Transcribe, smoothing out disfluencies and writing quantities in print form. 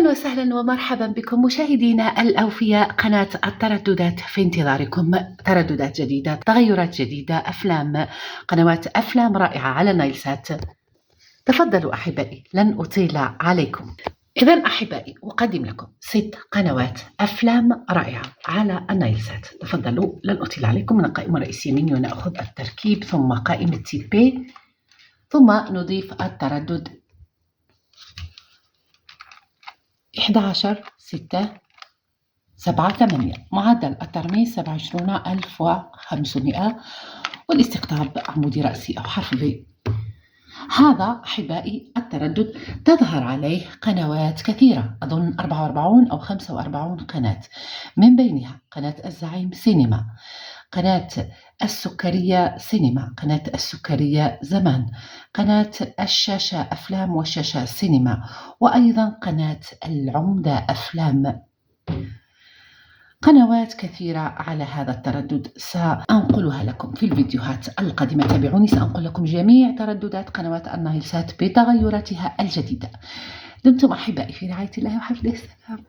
أهلا وسهلا ومرحبا بكم مشاهدينا الأوفياء. قناة الترددات في انتظاركم، ترددات جديدة، تغيرات جديدة، أفلام، قنوات أفلام رائعة على نايلسات. تفضلوا أحبائي، لن أطيل عليكم. إذن أحبائي، أقدم لكم 6 قنوات أفلام رائعة على النايلسات. تفضلوا، لن أطيل عليكم. من القائمة الرئيسية مني ونأخذ التركيب، ثم قائمة تيبي، ثم نضيف التردد 11/6/7/8. معدل الترميز 27,500 والاستقطاب عمودي رأسي أو حرف B. هذا أحبائي التردد تظهر عليه قنوات كثيرة، أظن 44 أو 45 قناة، من بينها قناة الزعيم سينما، قناة السكرية سينما، قناة السكرية زمان، قناة الشاشة أفلام والشاشة سينما، وأيضا قناة العمدة أفلام. قنوات كثيرة على هذا التردد سأنقلها لكم في الفيديوهات القادمة. تابعوني، سأنقل لكم جميع ترددات قنوات النايلسات بتغيراتها الجديدة. دمتم أحبائي في رعاية الله وحفظه. السلام.